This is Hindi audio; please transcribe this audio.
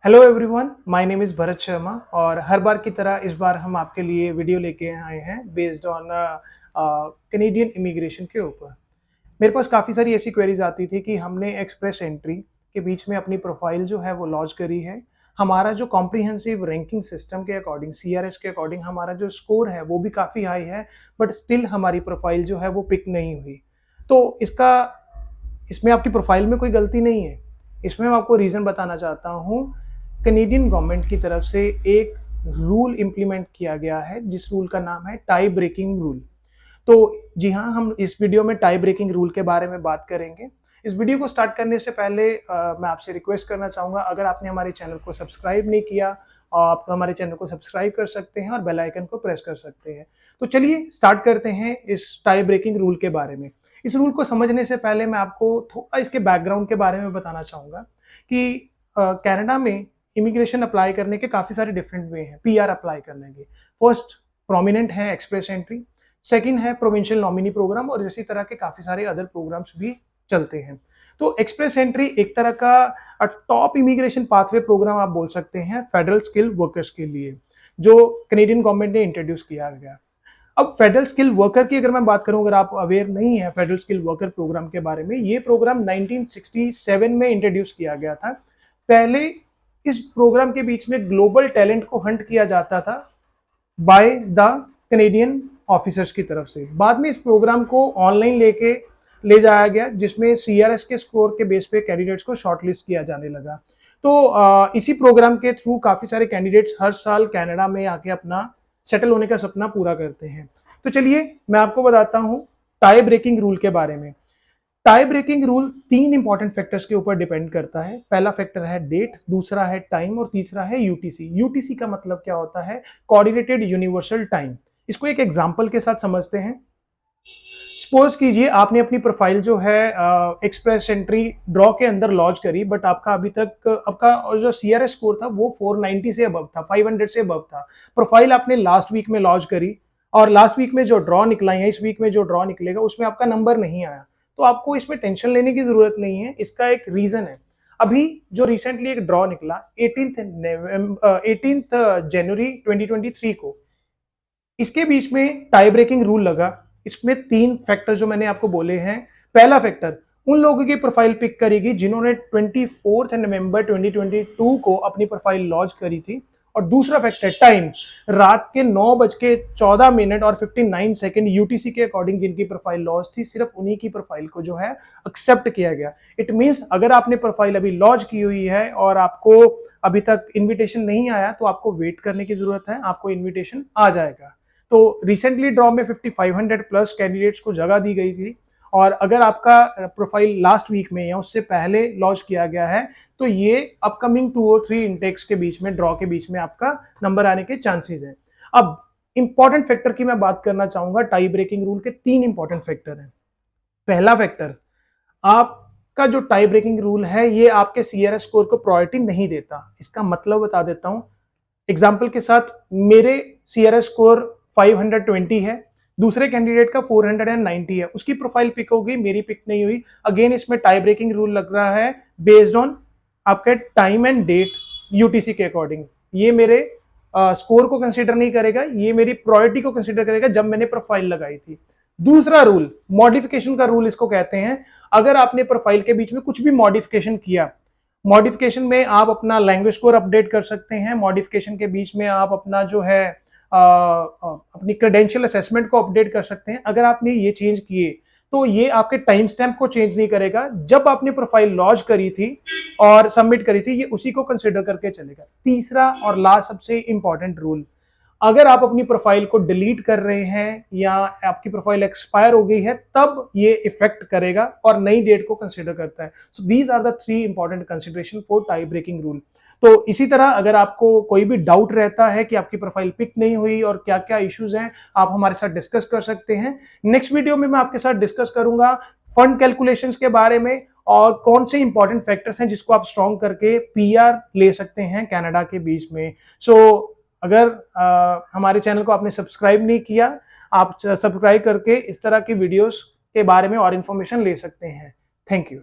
Hello everyone, my name is Bharat Sharma और हर बार की तरह इस बार हम आपके लिए वीडियो लेके आए हैं बेस्ड ऑन कैनेडियन इमिग्रेशन के ऊपर। मेरे पास काफ़ी सारी ऐसी क्वेरीज आती थी कि हमने एक्सप्रेस एंट्री के बीच में अपनी प्रोफाइल जो है वो लॉन्च करी है। हमारा जो कॉम्प्रिहेंसिव रैंकिंग सिस्टम के अकॉर्डिंग सीआरएस के अकॉर्डिंग हमारा जो स्कोर है वो भी काफ़ी हाई है, बट स्टिल हमारी प्रोफाइल जो है वो पिक नहीं हुई। तो इसमें आपकी प्रोफाइल में कोई गलती नहीं है। इसमें मैं आपको रीज़न बताना चाहता हूँ। कैनेडियन गवर्नमेंट की तरफ से एक रूल इम्प्लीमेंट किया गया है जिस रूल का नाम है टाई ब्रेकिंग रूल। तो जी हाँ, हम इस वीडियो में टाई ब्रेकिंग रूल के बारे में बात करेंगे। इस वीडियो को स्टार्ट करने से पहले मैं आपसे रिक्वेस्ट करना चाहूँगा, अगर आपने हमारे चैनल को सब्सक्राइब नहीं किया, आप हमारे चैनल को सब्सक्राइब कर सकते हैं और बेल आइकन को प्रेस कर सकते हैं। तो चलिए स्टार्ट करते हैं इस टाई ब्रेकिंग रूल के बारे में। इस रूल को समझने से पहले मैं आपको थोड़ा इसके बैकग्राउंड के बारे में बताना चाहूँगा कि कनाडा में इमिग्रेशन अप्लाई करने के काफ़ी सारे डिफरेंट वे हैं पीआर अप्लाई करने के। फर्स्ट प्रोमिनेंट है एक्सप्रेस एंट्री, सेकंड है प्रोविंशियल नॉमिनी प्रोग्राम और इसी तरह के काफ़ी सारे अदर प्रोग्राम्स भी चलते हैं। तो एक्सप्रेस एंट्री एक तरह का टॉप इमिग्रेशन पाथवे प्रोग्राम आप बोल सकते हैं फेडरल स्किल वर्कर्स के लिए, जो कैनेडियन गवर्नमेंट ने इंट्रोड्यूस किया गया। अब फेडरल स्किल वर्कर की अगर मैं बात करूं, अगर आप अवेयर नहीं है फेडरल स्किल वर्कर प्रोग्राम के बारे में, ये प्रोग्राम 1967 में इंट्रोड्यूस किया गया था। पहले इस प्रोग्राम के बीच में ग्लोबल टैलेंट को हंट किया जाता था बाय द कैनेडियन ऑफिसर्स की तरफ से। बाद में इस प्रोग्राम को ऑनलाइन ले जाया गया, जिसमें सीआरएस के स्कोर के बेस पे कैंडिडेट्स को शॉर्टलिस्ट किया जाने लगा। तो इसी प्रोग्राम के थ्रू काफ़ी सारे कैंडिडेट्स हर साल कनाडा में आके अपना सेटल होने का सपना पूरा करते हैं। तो चलिए मैं आपको बताता हूँ टाई ब्रेकिंग रूल के बारे में। Tie breaking rule 3 important factors के ऊपर डिपेंड करता है। पहला फैक्टर है डेट, दूसरा है टाइम और तीसरा है यूटीसी। यूटीसी का मतलब क्या होता है? Coordinated universal time. इसको एक एग्जांपल के साथ समझते हैं। सपोज कीजिए आपने अपनी प्रोफाइल जो है एक्सप्रेस एंट्री ड्रॉ के अंदर लॉन्च करी, बट आपका अभी तक आपका जो सीआरएस स्कोर था वो 490 से अबव था, 500 से अबव था। प्रोफाइल आपने लास्ट वीक में लॉन्च करी और लास्ट वीक में जो ड्रॉ निकला है, इस वीक में जो ड्रॉ निकलेगा उसमें आपका नंबर नहीं आया। तो आपको इसमें टेंशन लेने की जरूरत नहीं है। इसका एक रीजन है। अभी जो रिसेंटली एक ड्रॉ निकला 18 जनवरी 2023 को, इसके बीच में टाई ब्रेकिंग रूल लगा। इसमें 3 फैक्टर जो मैंने आपको बोले हैं। पहला फैक्टर उन लोगों की प्रोफाइल पिक करेगी जिन्होंने 24 नवंबर 2022 को अपनी प्रोफाइल लॉन्च करी थी। और दूसरा फैक्टर टाइम, रात के 9:14 और 59 सेकंड यूटीसी के अकॉर्डिंग जिनकी प्रोफाइल लॉन्च थी, सिर्फ उन्हीं की प्रोफाइल को जो है एक्सेप्ट किया गया। इट मींस अगर आपने प्रोफाइल अभी लॉन्च की हुई है और आपको अभी तक इन्विटेशन नहीं आया, तो आपको वेट करने की जरूरत है, आपको इन्विटेशन आ जाएगा। तो रिसेंटली ड्रॉ में 5500 प्लस कैंडिडेट्स को जगह दी गई थी। और अगर आपका प्रोफाइल लास्ट वीक में या उससे पहले लॉन्च किया गया है, तो ये अपकमिंग 2 और 3 इंटेक्स के बीच में, ड्रॉ के बीच में आपका नंबर आने के चांसेस हैं। अब इंपॉर्टेंट फैक्टर की मैं बात करना चाहूंगा। टाई ब्रेकिंग रूल के 3 इंपॉर्टेंट फैक्टर हैं। पहला फैक्टर, आपका जो टाई ब्रेकिंग रूल है ये आपके सीआरएस स्कोर को प्रायोरिटी नहीं देता। इसका मतलब बता देता हूं एग्जाम्पल के साथ। मेरे सीआरएस स्कोर 520 है, दूसरे कैंडिडेट का 490 है, उसकी प्रोफाइल पिक हो गई, मेरी पिक नहीं हुई। अगेन इसमें टाई ब्रेकिंग रूल लग रहा है बेस्ड ऑन आपके टाइम एंड डेट यूटीसी के अकॉर्डिंग। ये मेरे स्कोर को कंसीडर नहीं करेगा, ये मेरी प्रायोरिटी को कंसीडर करेगा जब मैंने प्रोफाइल लगाई थी। दूसरा रूल मॉडिफिकेशन का रूल इसको कहते हैं। अगर आपने प्रोफाइल के बीच में कुछ भी मॉडिफिकेशन किया, मॉडिफिकेशन में आप अपना लैंग्वेज स्कोर अपडेट कर सकते हैं, मॉडिफिकेशन के बीच में आप अपना जो है अपनी क्रेडेंशियल असेसमेंट को अपडेट कर सकते हैं। अगर आपने ये चेंज किए तो ये आपके टाइम स्टैम्प को चेंज नहीं करेगा। जब आपने प्रोफाइल लॉन्च करी थी और सबमिट करी थी, ये उसी को कंसिडर करके चलेगा। तीसरा और लास्ट सबसे इंपॉर्टेंट रूल, अगर आप अपनी प्रोफाइल को डिलीट कर रहे हैं या आपकी प्रोफाइल एक्सपायर हो गई है, तब ये इफेक्ट करेगा और नई डेट को कंसीडर करता है। So these are the 3 important consideration for tie breaking rule. तो इसी तरह अगर आपको कोई भी डाउट रहता है कि आपकी प्रोफाइल पिक नहीं हुई और क्या क्या इश्यूज हैं, आप हमारे साथ डिस्कस कर सकते हैं। नेक्स्ट वीडियो में मैं आपके साथ डिस्कस करूंगा फंड कैलकुलेशंस के बारे में और कौन से इंपॉर्टेंट फैक्टर्स हैं जिसको आप स्ट्रॉन्ग करके पीआर ले सकते हैं कनाडा के बीच में। सो अगर हमारे चैनल को आपने सब्सक्राइब नहीं किया, आप सब्सक्राइब करके इस तरह की वीडियोस के बारे में और इन्फॉर्मेशन ले सकते हैं। Thank you.